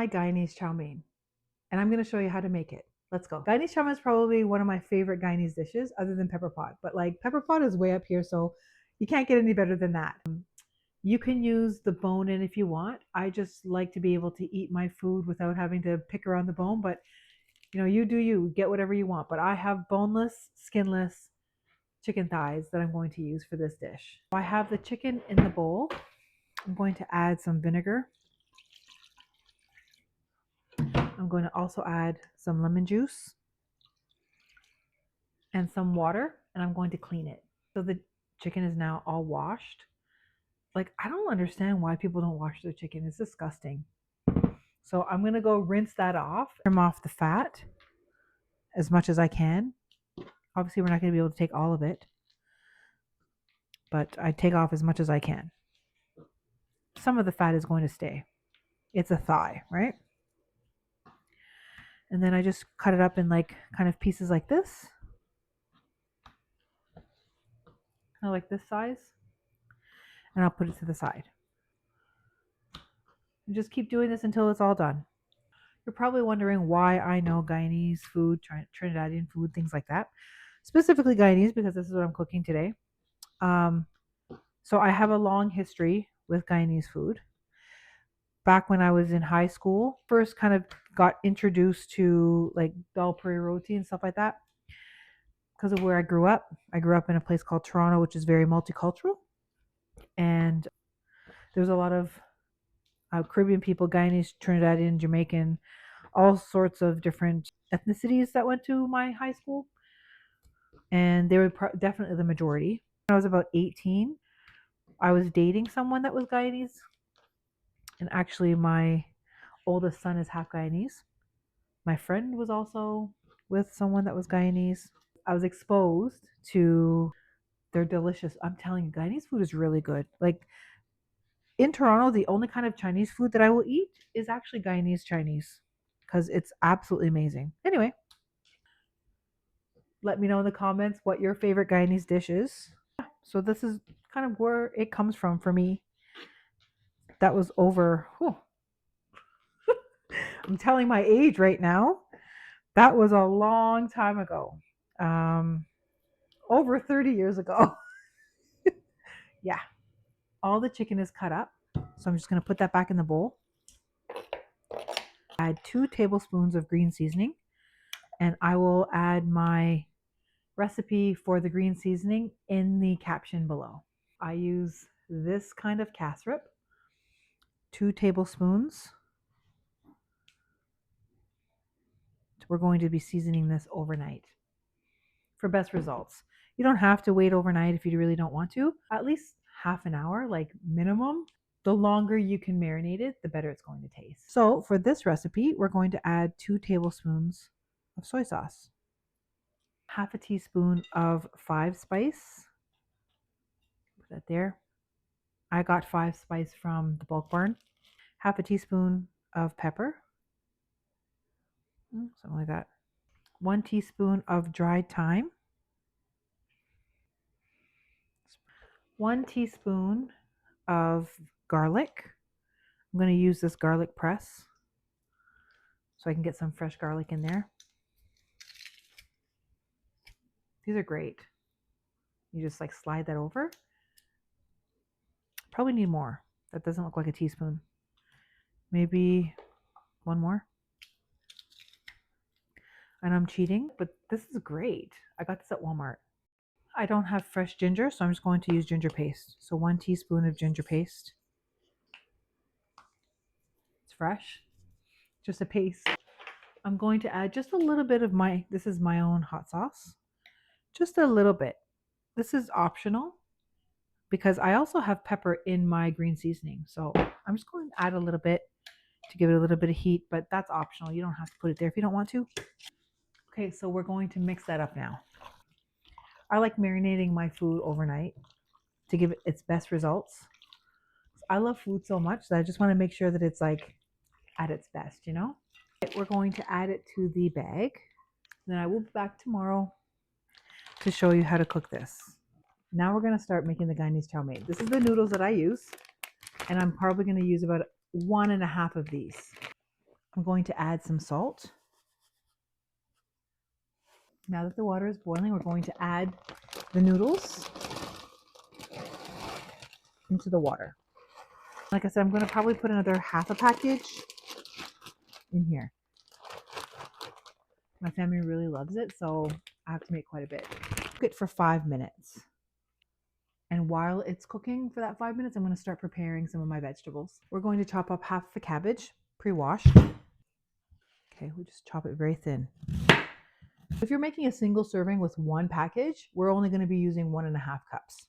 My Guyanese chow mein, and I'm going to show you how to make it. Let's go. Guyanese chow mein is probably one of my favorite Guyanese dishes other than pepper pot, but like pepper pot is way up here, so you can't get any better than that. You can use the bone in if you want. I just like to be able to eat my food without having to pick around the bone, but you do you, get whatever you want. But I have boneless, skinless chicken thighs that I'm going to use for this dish. I have the chicken in the bowl. I'm going to add some vinegar. I'm going to also add some lemon juice and some water, and I'm going to clean it. So the chicken is now all washed. Like, I don't understand why people don't wash their chicken. It's disgusting. So I'm going to go rinse that off, trim off the fat as much as I can. Obviously, we're not going to be able to take all of it, but I take off as much as I can. Some of the fat is going to stay. It's a thigh, right? And then I just cut it up in like kind of pieces like this. Kind of like this size. And I'll put it to the side. And just keep doing this until it's all done. You're probably wondering why I know Guyanese food, Trinidadian food, things like that. Specifically Guyanese, because this is what I'm cooking today. So I have a long history with Guyanese food. Back when I was in high school, first kind of got introduced to like bell puri roti and stuff like that because of where I grew up. I grew up in a place called Toronto, which is very multicultural. And there's a lot of Caribbean people, Guyanese, Trinidadian, Jamaican, all sorts of different ethnicities that went to my high school. And they were definitely the majority. When I was about 18, I was dating someone that was Guyanese. And actually, my oldest son is half Guyanese. My friend was also with someone that was Guyanese. I was exposed to their delicious, I'm telling you, Guyanese food is really good. Like in Toronto, the only kind of Chinese food that I will eat is actually Guyanese Chinese because it's absolutely amazing. Anyway, let me know in the comments what your favorite Guyanese dish is. So this is kind of where it comes from for me. That was over, I'm telling my age right now. That was a long time ago. Over 30 years ago. Yeah. All the chicken is cut up. So I'm just going to put that back in the bowl. Add 2 tablespoons of green seasoning. And I will add my recipe for the green seasoning in the caption below. I use this kind of casserip. 2 tablespoons. We're going to be seasoning this overnight for best results. You don't have to wait overnight if you really don't want to. At least half an hour, like minimum. The longer you can marinate it, the better it's going to taste. So for this recipe, we're going to add 2 tablespoons of soy sauce, half a teaspoon of 5 spice. Put that there. I got 5 spice from the bulk barn. Half a teaspoon of pepper, something like that. 1 teaspoon of dried thyme. 1 teaspoon of garlic. I'm going to use this garlic press so I can get some fresh garlic in there. These are great. You just like slide that over. Probably need more. That doesn't look like a teaspoon. Maybe 1 more. And I'm cheating, but this is great. I got this at Walmart. I don't have fresh ginger, so I'm just going to use ginger paste. So 1 teaspoon of ginger paste. It's fresh. Just a paste. I'm going to add just a little bit of this is my own hot sauce. Just a little bit. This is optional because I also have pepper in my green seasoning. So I'm just going to add a little bit to give it a little bit of heat, but that's optional. You don't have to put it there if you don't want to. Okay, so we're going to mix that up now. I like marinating my food overnight to give it its best results. I love food so much that I just want to make sure that it's like at its best, you know? We're going to add it to the bag. Then I will be back tomorrow to show you how to cook this. Now we're going to start making the Guyanese chow mein. This is the noodles that I use, and I'm probably going to use about 1.5 of these. I'm going to add some salt. Now that the water is boiling, we're going to add the noodles into the water. Like I said, I'm going to probably put another half a package in here. My family really loves it, so I have to make quite a bit. Cook it for 5 minutes. And while it's cooking for that 5 minutes, I'm going to start preparing some of my vegetables. We're going to chop up half the cabbage, pre-washed. Okay, we just chop it very thin. If you're making a single serving with one package, we're only going to be using 1.5 cups.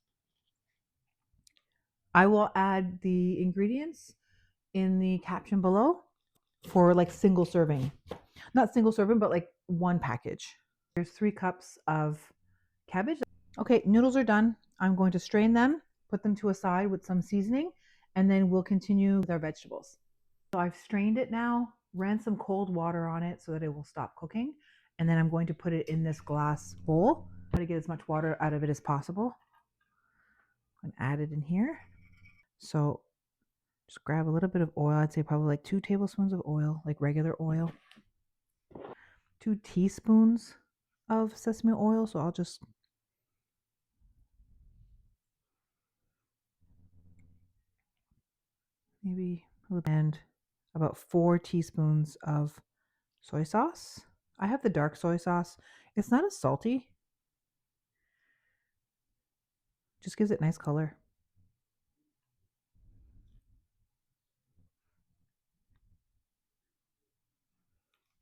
I will add the ingredients in the caption below for like single serving. Not single serving, but like one package. There's 3 cups of cabbage. Okay, noodles are done. I'm going to strain them, put them to a side with some seasoning, and then we'll continue with our vegetables. So I've strained it now, ran some cold water on it so that it will stop cooking, and then I'm going to put it in this glass bowl. Try to get as much water out of it as possible. And add it in here. So just grab a little bit of oil. I'd say probably like 2 tablespoons of oil, like regular oil. 2 teaspoons of sesame oil. So I'll just maybe and about 4 teaspoons of soy sauce. I have the dark soy sauce. It's not as salty. Just gives it nice color.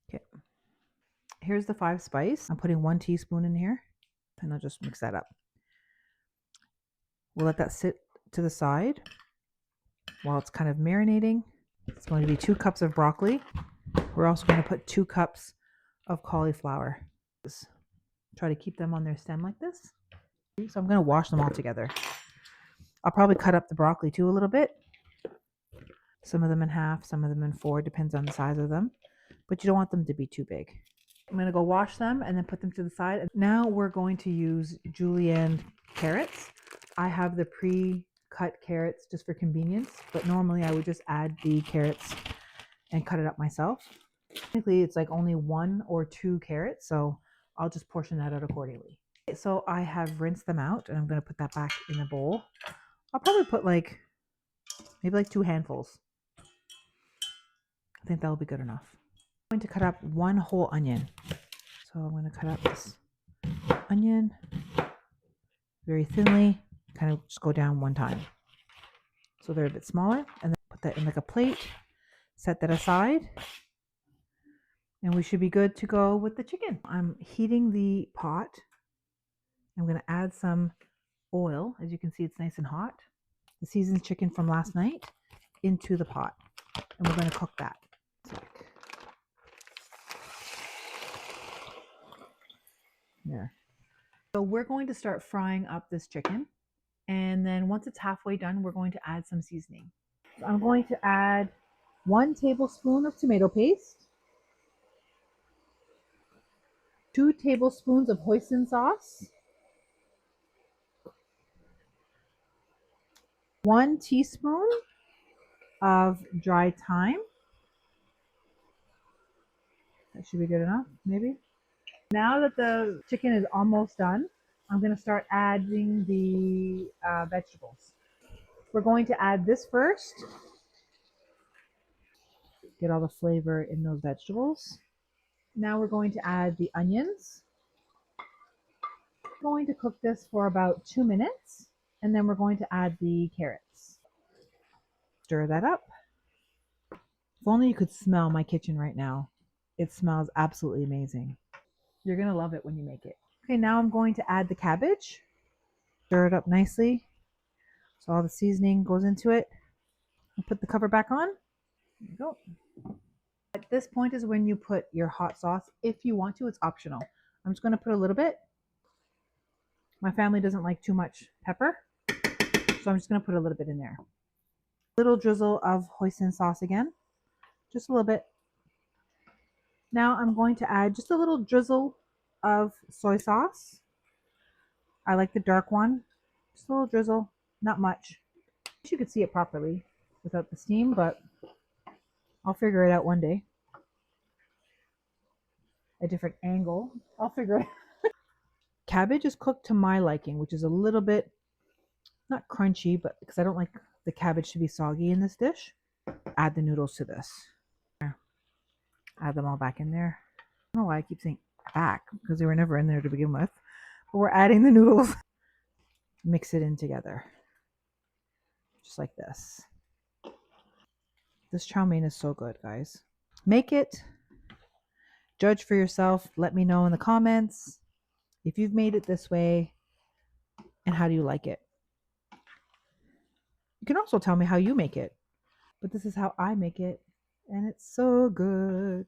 Okay. Here's the 5 spice. I'm putting 1 teaspoon in here, and I'll just mix that up. We'll let that sit to the side while it's kind of marinating. It's going to be 2 cups of broccoli. We're also going to put 2 cups of cauliflower. Just try to keep them on their stem like this. So I'm going to wash them all together. I'll probably cut up the broccoli too a little bit. Some of them in half, some of them in 4, depends on the size of them. But you don't want them to be too big. I'm going to go wash them and then put them to the side. Now we're going to use julienne carrots. I have the pre-cut carrots just for convenience, but normally I would just add the carrots and cut it up myself. Technically, it's like only 1 or 2 carrots, so I'll just portion that out accordingly. So I have rinsed them out, and I'm going to put that back in the bowl. I'll probably put maybe like 2 handfuls. I think that'll be good enough. I'm going to cut up 1 whole onion. So I'm going to cut up this onion very thinly, kind of just go down 1 time. So they're a bit smaller, and then put that in like a plate, set that aside, and we should be good to go with the chicken. I'm heating the pot. I'm going to add some oil. As you can see, it's nice and hot. The seasoned chicken from last night into the pot, and we're going to cook that. There. So we're going to start frying up this chicken, and then once it's halfway done, we're going to add some seasoning. So I'm going to add 1 tablespoon of tomato paste, 2 tablespoons of hoisin sauce, 1 teaspoon of dried thyme. That should be good enough, maybe. Now that the chicken is almost done, I'm going to start adding the vegetables. We're going to add this first. Get all the flavor in those vegetables. Now we're going to add the onions. We're going to cook this for about 2 minutes, and then we're going to add the carrots. Stir that up. If only you could smell my kitchen right now. It smells absolutely amazing. You're going to love it when you make it. Okay, now I'm going to add the cabbage. Stir it up nicely so all the seasoning goes into it. I'll put the cover back on. There you go. At this point is when you put your hot sauce. If you want to, it's optional. I'm just going to put a little bit. My family doesn't like too much pepper, so I'm just going to put a little bit in there. Little drizzle of hoisin sauce again, just a little bit. Now I'm going to add just a little drizzle of soy sauce. I like the dark one. Just a little drizzle, not much. I wish you could see it properly without the steam, but I'll figure it out one day. a different angle. I'll figure it out. Cabbage is cooked to my liking, which is a little bit not crunchy, but because I don't like the cabbage to be soggy in this dish. Add the noodles to this. Add them all back in there. I don't know why I keep saying back because they were never in there to begin with. But we're adding the noodles. Mix it in together. Just like this. This chow mein is so good, guys. Make it. Judge for yourself. Let me know in the comments if you've made it this way and how do you like it. You can also tell me how you make it. But this is how I make it. And it's so good.